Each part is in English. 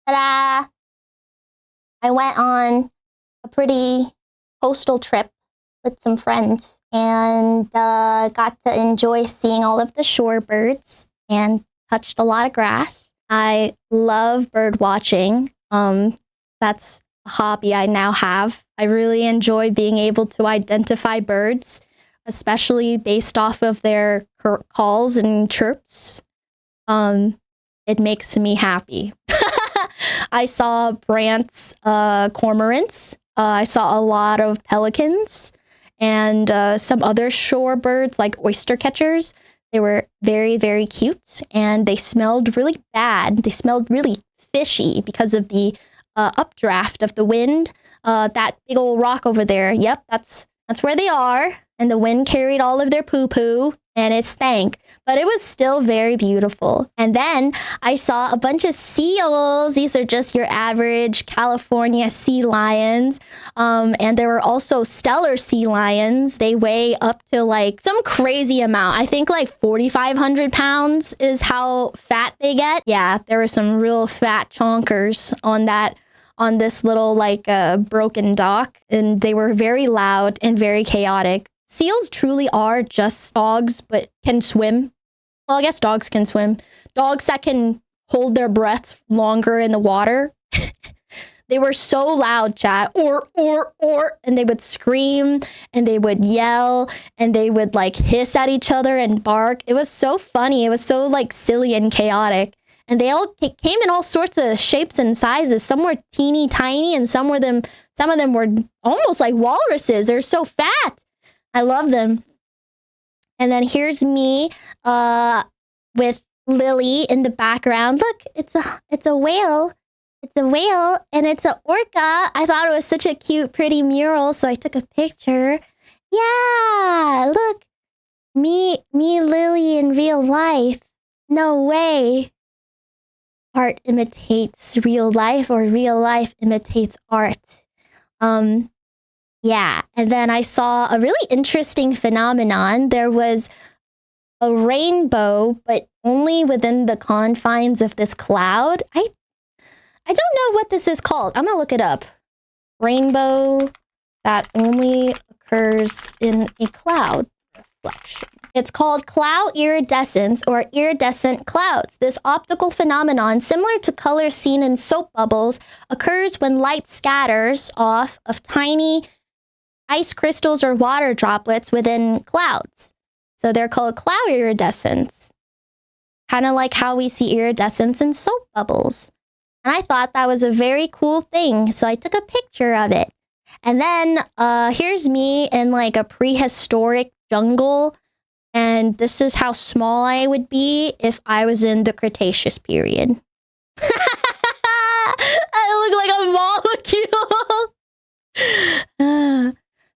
Ta-da! I went on a pretty coastal trip with some friends and got to enjoy seeing all of the shorebirds and touched a lot of grass. I love bird watching. That's a hobby I now have. I really enjoy being able to identify birds, especially based off of their calls and chirps. It makes me happy. I saw Brandt's cormorants. I saw a lot of pelicans and some other shorebirds like oyster catchers. They were very, very cute and they smelled really bad. They smelled really fishy because of the updraft of the wind. That big old rock over there. Yep, that's where they are. And the wind carried all of their poo-poo and it stank, but it was still very beautiful. And then I saw a bunch of seals. These are just your average California sea lions. And there were also stellar sea lions. They weigh up to like some crazy amount. I think like 4,500 pounds is how fat they get. Yeah, there were some real fat chonkers on this little like broken dock, and they were very loud and very chaotic. Seals truly are just dogs, but can swim. Well, I guess dogs can swim. Dogs that can hold their breaths longer in the water. They were so loud, chat. Or, and they would scream and they would yell and they would like hiss at each other and bark. It was so funny. It was so like silly and chaotic. And they all came in all sorts of shapes and sizes. Some were teeny tiny and some of them were almost like walruses. They're so fat. I love them. And then here's me with Lily in the background. Look, it's a whale. It's a whale and it's an orca. I thought it was such a cute, pretty mural, so I took a picture. Yeah, look. Me, Lily in real life. No way. Art imitates real life or real life imitates art. Yeah, and then I saw a really interesting phenomenon. There was a rainbow, but only within the confines of this cloud. I don't know what this is called. I'm gonna look it up. Rainbow that only occurs in a cloud reflection. It's called cloud iridescence or iridescent clouds. This optical phenomenon, similar to color seen in soap bubbles, occurs when light scatters off of tiny ice crystals or water droplets within clouds. So they're called cloud iridescence. Kind of like how we see iridescence in soap bubbles. And I thought that was a very cool thing, so I took a picture of it. And then here's me in like a prehistoric jungle. And this is how small I would be if I was in the Cretaceous period. I look like a molecule.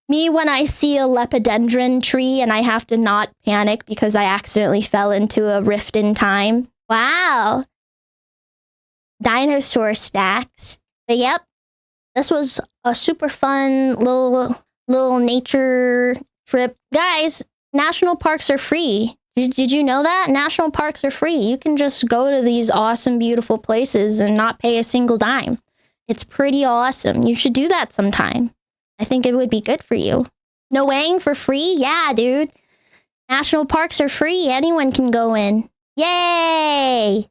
Me when I see a lepidodendron tree and I have to not panic because I accidentally fell into a rift in time. Wow. Dinosaur snacks. But yep, this was a super fun little nature trip. Guys, national parks are free. Did you know that? National parks are free. You can just go to these awesome, beautiful places and not pay a single dime. It's pretty awesome. You should do that sometime. I think it would be good for you. No weighing for free? Yeah, dude. National parks are free. Anyone can go in. Yay!